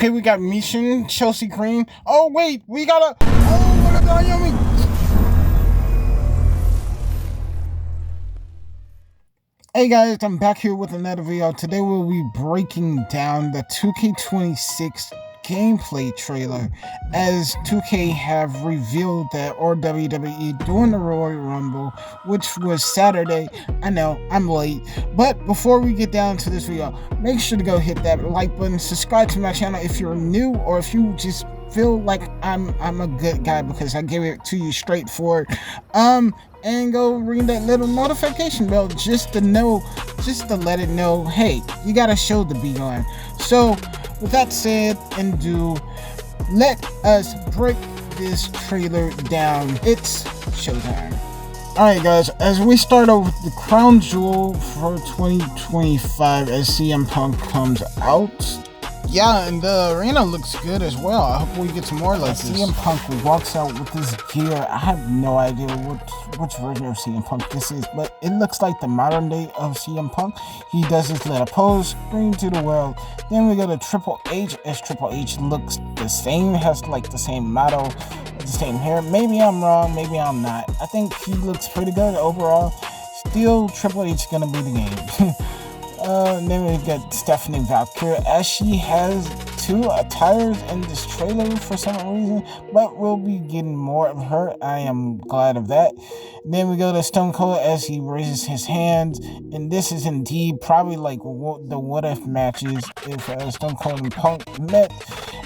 Okay, we got Mission, Chelsea Green. Oh, wait, we got a... Oh, what a Naomi! Hey guys, I'm back here with another video. Today we'll be breaking down the 2K26 gameplay trailer, as 2K have revealed that WWE doing the Royal Rumble, which was Saturday. I know, I'm late, but before we get down to this video, make sure to go hit that like button, subscribe to my channel if you're new, or if you just feel like I'm a good guy because I give it to you straightforward. And go ring that little notification bell just to let it know, hey, you got a show to be on. So with that said and do, let us break this trailer down. It's showtime. Alright guys, as we start off with the crown jewel for 2025 as CM Punk comes out. Yeah, and the arena looks good as well. I hope we get some more like this. CM Punk walks out with this gear. I have no idea which version of CM Punk this is, but it looks like the modern day of CM Punk. He does his little pose, scream to the world. Then we go to Triple H, as Triple H looks the same, has like the same motto, the same hair. Maybe I'm wrong, maybe I'm not. I think he looks pretty good overall. Still, Triple H gonna be the game. Then we got Stephanie Valkyrie, as she has two attires in this trailer for some reason, but we'll be getting more of her. I am glad of that. Then we go to Stone Cold as he raises his hands, and this is indeed probably like the what if matches if Stone Cold and Punk met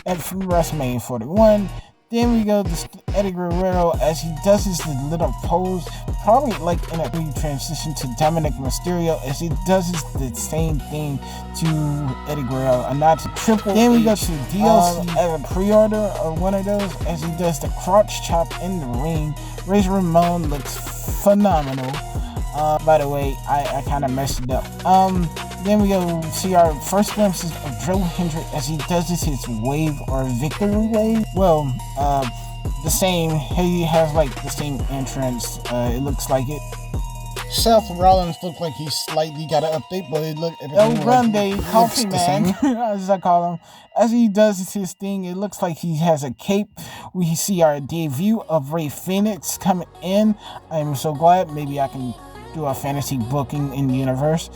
at WrestleMania 41. Then we go to Eddie Guerrero as he does his little pose, probably like in a transition to Dominic Mysterio, as he does the same thing to Eddie Guerrero and not to Triple H. Then we go to DLC as a pre-order or one of those, as he does the crotch chop in the ring. Razor Ramon looks phenomenal. By the way, I kind of messed it up. Then we go see our first glimpses of Joe Hendrick as he does his wave or victory wave. Well, the same. He has like the same entrance. It looks like it. Seth Rollins looked like he slightly got an update, but it looked El Grande Coffee Man, as I call him, as he does his thing. It looks like he has a cape. We see our debut of Rey Fenix coming in. I am so glad. Maybe I can do a fantasy booking in the universe.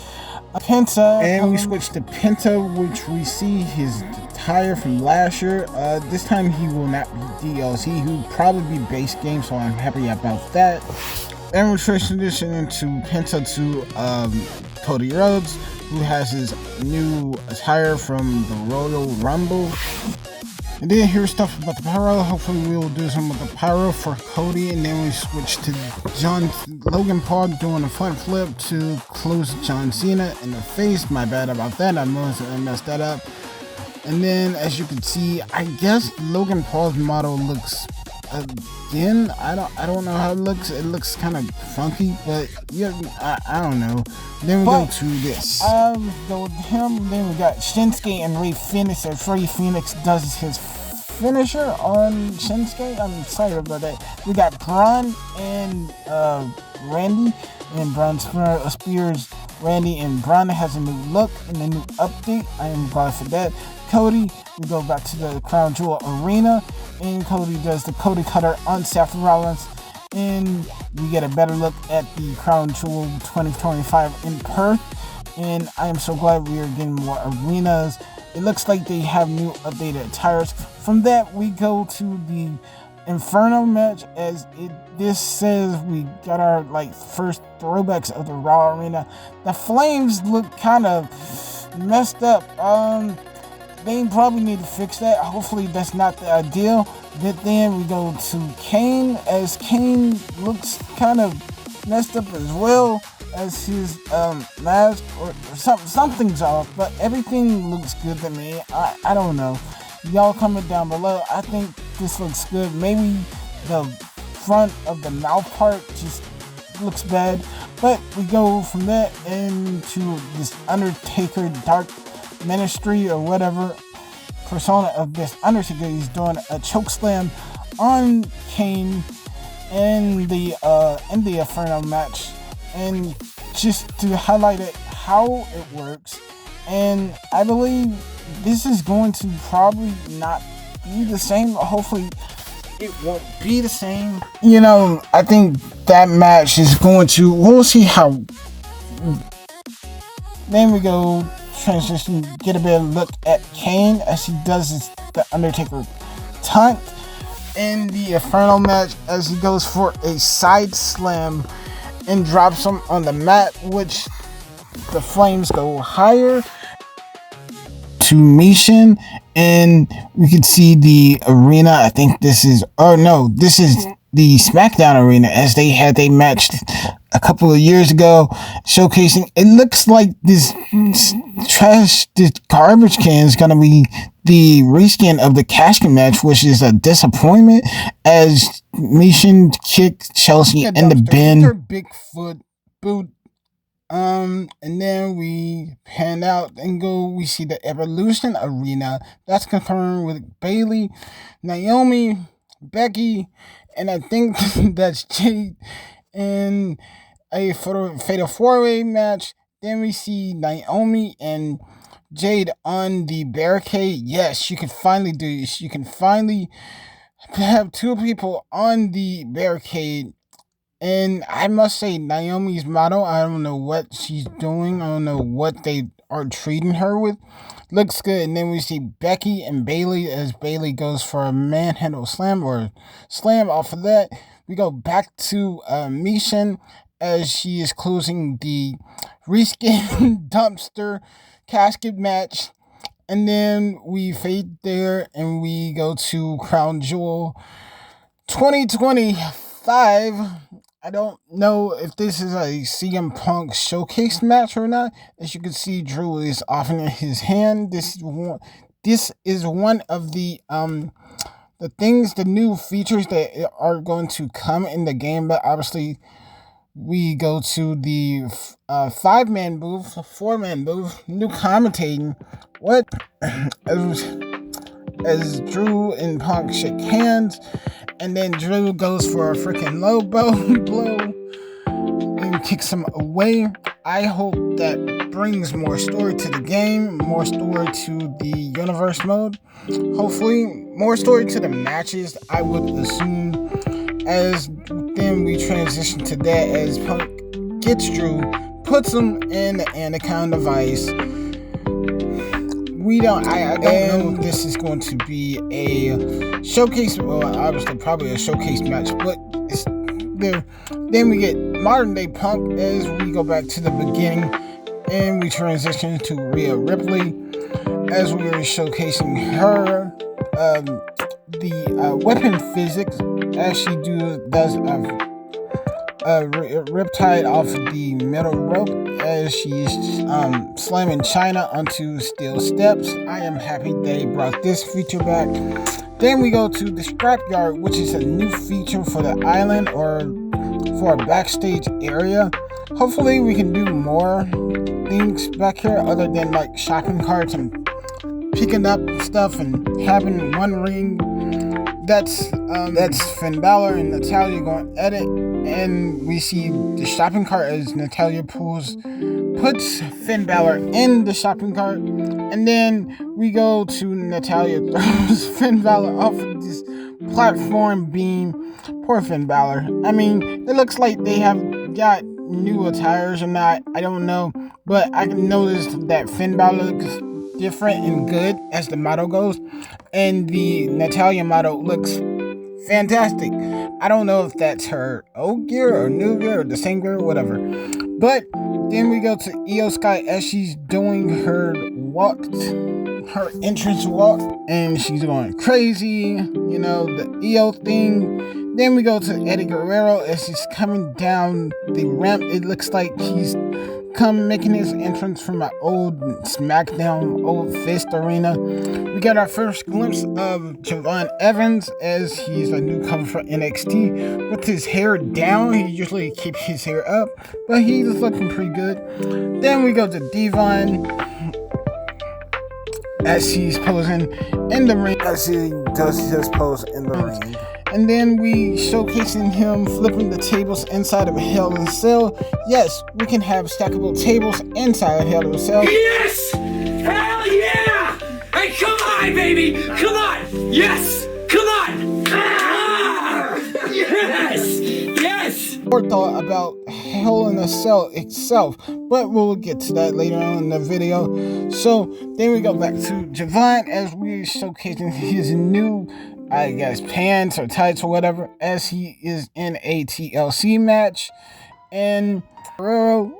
Penta, and we switch to Penta, which we see his attire from last year. This time he will not be DLC. He will probably be base game, so I'm happy about that. And we transition into Penta to Cody Rhodes, who has his new attire from the Royal Rumble. And then here's stuff about the pyro. Hopefully we will do some of the pyro for Cody. And then we switch to Logan Paul doing a front flip to close John Cena in the face. My bad about that. I messed that up. And then as you can see, I guess Logan Paul's model looks again. I don't know how it looks. It looks kind of funky, but yeah, I don't know. Then we go to this. Go with him. Then we got Shinsuke and Rey Fenix, as Rey Fenix does his finisher on Shinsuke. I'm excited about that. We got Braun and Randy, and Braun spears Randy, and Braun has a new look and a new update. I am glad for that. Cody, we go back to the Crown Jewel Arena, and Cody does the Cody Cutter on Seth Rollins, and we get a better look at the Crown Jewel 2025 in Perth, and I am so glad we are getting more arenas. It looks like they have new updated attires. From that, we go to the Inferno match, as this says we got our first throwbacks of the Raw Arena. The flames look kind of messed up. They probably need to fix that. Hopefully that's not the ideal. But then we go to Kane, as Kane looks kind of messed up as well, as his mask or something's off, but everything looks good to me. I don't know. Y'all comment down below. I think this looks good. Maybe the front of the mouth part just looks bad, but we go from that into this Undertaker Dark Ministry or whatever persona of this Undertaker. He's doing a choke slam on Kane in the Inferno match, and just to highlight it how it works. And I believe this is going to probably not be the same. Hopefully, it won't be the same. I think that match is going to. We'll see how. Then we go transition, get a better look at Kane as he does the Undertaker taunt in the Inferno match as he goes for a side slam and drops him on the mat, which the flames go higher to Mishin, and we can see the arena. I think this is, this is the SmackDown arena as they matched a couple of years ago, showcasing. It looks like this garbage can is gonna be the reskin of the Casket match, which is a disappointment as Mishin kicked Chelsea in the bin. Bigfoot boot. And then we pan out and we see the Evolution Arena. That's confirmed with Bayley, Naomi, Becky, and I think that's Jade in a Fatal 4-Way match. Then we see Naomi and Jade on the barricade. Yes, you can finally do this. You can finally have two people on the barricade. And I must say, Naomi's model, I don't know what she's doing. I don't know what they are treating her with. Looks good. And then we see Becky and Bayley as Bayley goes for a manhandle slam or slam. Off of that, we go back to Mishin as she is closing the reskin dumpster casket match. And then we fade there and we go to Crown Jewel 2025. I don't know if this is a CM Punk showcase match or not. As you can see, Drew is offering his hand. This is one of the things, the new features that are going to come in the game. But obviously, we go to the 5-man booth, 4-man booth, new commentating. What? As Drew and Punk shake hands, and then Drew goes for a freaking low blow and kicks him away. I hope that brings more story to the game, more story to the universe mode. Hopefully, more story to the matches, I would assume. As then we transition to that as Punk gets Drew, puts him in the Anaconda Vice. I don't know if this is going to be a showcase, well, obviously probably a showcase match, but it's there. Then we get modern day Punk as we go back to the beginning and we transition to Rhea Ripley as we are showcasing her, the weapon physics as she does a riptide off the metal rope as she's slamming China onto steel steps. I am happy they brought this feature back. Then we go to the Scrapyard, which is a new feature for the island or for a backstage area. Hopefully we can do more things back here other than like shopping carts and picking up stuff and having one ring. That's Finn Balor and Natalya going at it, and we see the shopping cart as Natalya puts Finn Balor in the shopping cart, and then we go to Natalya throws Finn Balor off of this platform beam. Poor Finn Balor. I mean, it looks like they have got new attires or not. I don't know, but I can notice that Finn Balor looks different and good as the model goes, and the Natalya model looks fantastic. I don't know if that's her old gear or new gear or the same gear or whatever. But then we go to Io Sky as she's doing her entrance walk, and she's going crazy, the Io thing. Then we go to Eddie Guerrero as he's coming down the ramp. It looks like he's making his entrance from an old SmackDown, old Fist arena. We got our first glimpse of Javon Evans as he's a newcomer for NXT with his hair down. He usually keeps his hair up, but he's looking pretty good. Then we go to Devon as he's posing in the ring, as he does his pose in the ring. And then we showcasing him flipping the tables inside of a Hell in a Cell. Yes, we can have stackable tables inside of Hell in a Cell. Yes! Hell yeah! way, baby! Come on! Yes! Come on! Ah! Yes! Yes! More thought about Hell in a Cell itself, but we'll get to that later on in the video. So then we go back to Javon as we're showcasing his new, I guess, pants or tights or whatever, as he is in a TLC match. And Guerrero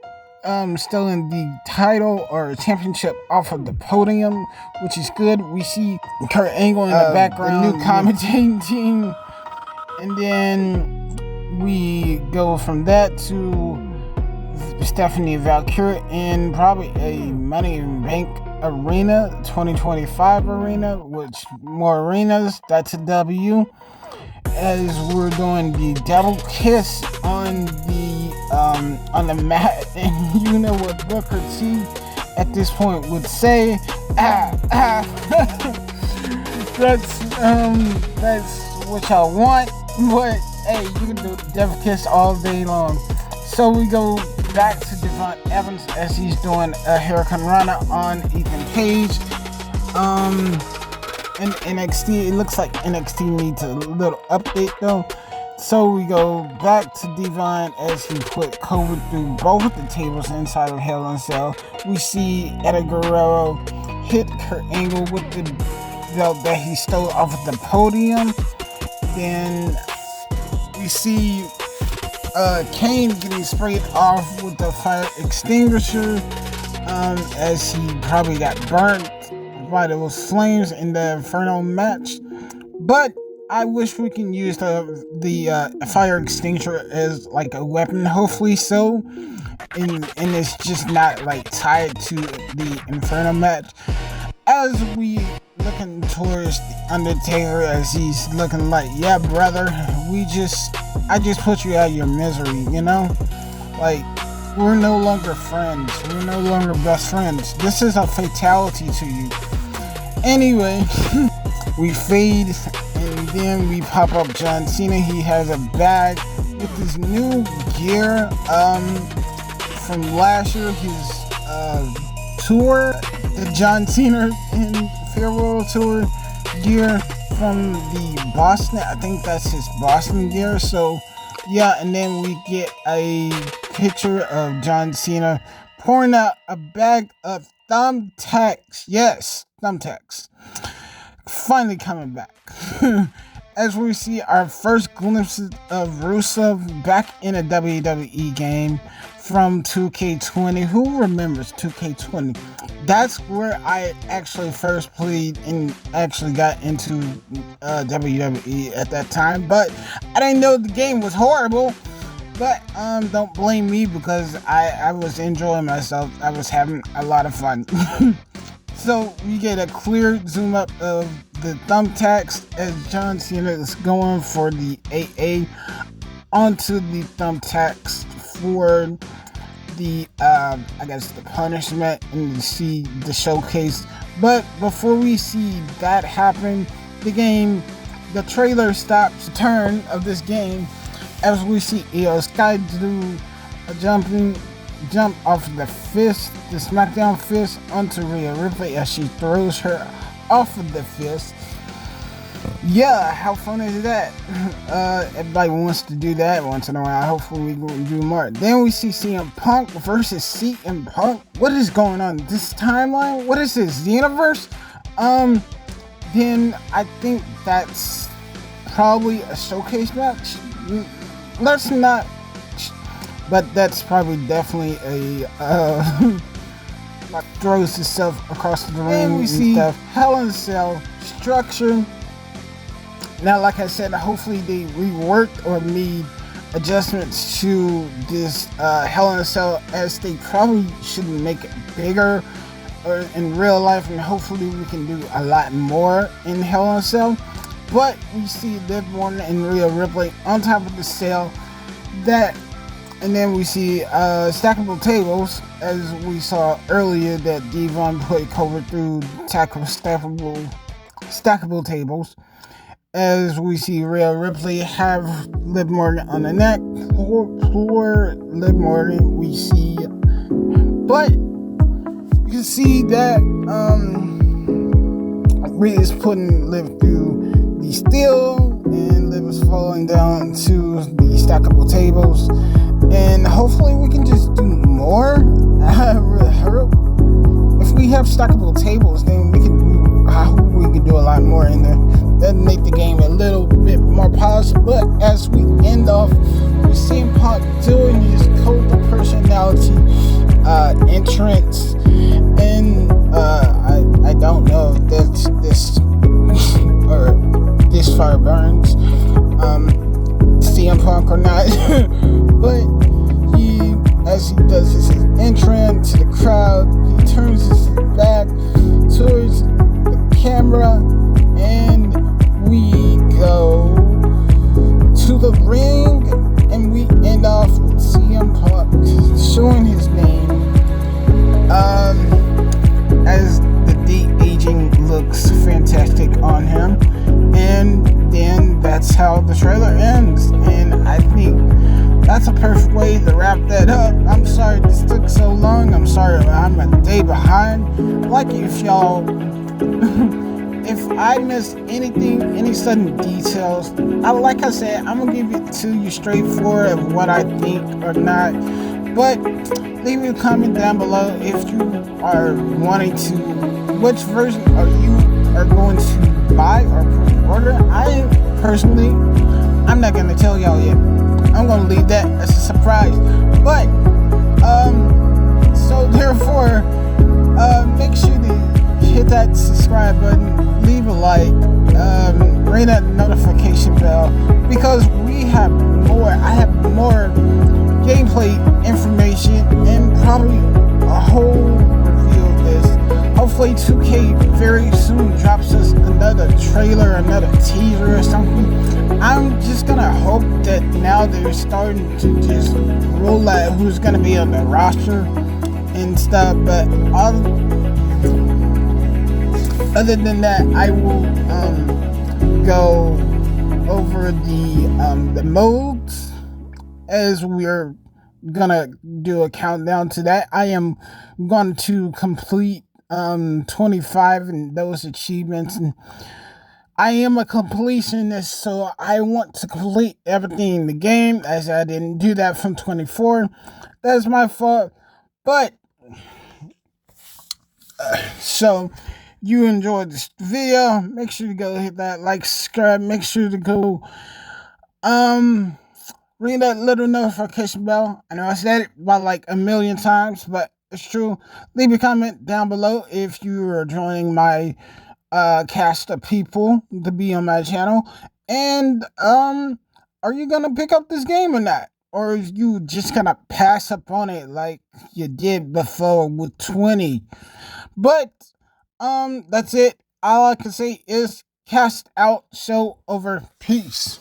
still in the title or championship off of the podium, which is good. We see Kurt Angle in the background, the new commentating team, and then we go from that to Stephanie Valkyrie in probably a Money in Bank arena, 2025 arena, which more arenas, that's a W. As we're doing the double kiss on the mat, and you know what Booker T at this point would say, that's what y'all want, but hey, you can do the double kiss all day long. So we go back to Devon Evans as he's doing a Hurricane Rana on Ethan Page. In NXT, it looks like NXT needs a little update though. So we go back to Devon as he put COVID through both of the tables inside of Hell in a Cell. We see Eddie Guerrero hit Kurt Angle with the belt that he stole off of the podium. Then we see Kane getting sprayed off with the fire extinguisher as he probably got burnt by those flames in the Inferno match. But I wish we can use the fire extinguisher as like a weapon, hopefully so, and it's just not like tied to the Inferno match. As we looking towards the Undertaker as he's looking like, yeah brother, I just put you out of your misery, you know? Like, we're no longer friends, we're no longer best friends. This is a fatality to you. Anyway, we fade and then we pop up John Cena. He has a bag with his new gear from last year, his tour, the John Cena and Farewell Tour gear from the Boston. I think that's his Boston gear. So yeah, and then we get a picture of John Cena pouring out a bag of thumbtacks. Yes, thumbtacks. Finally coming back. As we see our first glimpses of Rusev back in a WWE game from 2K20. Who remembers 2K20? That's where I actually first played and actually got into WWE at that time. But I didn't know the game was horrible. But don't blame me because I was enjoying myself. I was having a lot of fun. So we get a clear zoom up of the thumbtacks as John Cena is going for the AA onto the thumbtacks for the I guess the punishment and to see the showcase. But before we see that happen, the trailer stops the turn of this game as we see Io Sky do a jump off the fist, the SmackDown fist, onto Rhea Ripley as she throws her off of the fist. Yeah, how fun is that? Everybody wants to do that once in a while. Hopefully we can do more. Then we see CM Punk versus CM Punk. What is going on? This timeline? What is this? The universe? Then I think that's probably a showcase match. Let's not, but that's probably definitely a like throws itself across the ring and we see stuff. Hell in a Cell structure. Now, like I said, hopefully they reworked or made adjustments to this Hell in a Cell, as they probably should make it bigger or in real life, and hopefully we can do a lot more in Hell in a Cell. But we see Liv Morgan and Rhea Ripley on top of the cell. And then we see stackable tables, as we saw earlier that Devon put COVID through tackle stackable tables. As we see Rhea Ripley have Liv Morgan on the neck. Poor Liv Morgan, we see. But you can see that Reed is putting Liv through the steel, and Liv is falling down to the stackable tables. And hopefully we can just do more. I really hope if we have stackable tables, then we can. I hope we can do a lot more in there. That make the game a little bit more polished. But as we end off with CM Punk doing his code of personality entrance, and I don't know if that's this or this fire burns CM Punk or not, but as he does his entrance to the crowd, he turns his back towards the camera, and we go to the ring, and we end off with CM Punk showing his name, as the de-aging looks fantastic on him, and then that's how the trailer ends. And I think that's a perfect way to wrap that up. I'm sorry this took so long. I'm sorry I'm a day behind. Like if y'all if I missed anything, any sudden details, like I said, I'm gonna give it to you straightforward of what I think or not. But leave me a comment down below if you are wanting to, which version are going to buy or pre-order. I personally, I'm not gonna tell y'all yet. I'm gonna leave that as a surprise. But so therefore, make sure to hit that subscribe button, leave a like, ring that notification bell, because we have more. I have more gameplay information and probably a whole review of this. Hopefully 2K very soon drops us another trailer, another teaser or something. I'm just gonna hope that now they're starting to just roll out who's gonna be on the roster and stuff. But other than that, I will go over the modes as we're gonna do a countdown to that. I am going to complete 25 and those achievements, and I am a completionist, so I want to complete everything in the game, as I didn't do that from 24. That's my fault. But so you enjoyed this video, make sure to go hit that like, subscribe, make sure to go ring that little notification bell. I know I said it about like a million times, but it's true. Leave a comment down below if you are joining my cast of people to be on my channel, and are you gonna pick up this game or not, or are you just gonna pass up on it like you did before with 20? But that's it. All I can say is cast out, show over, peace.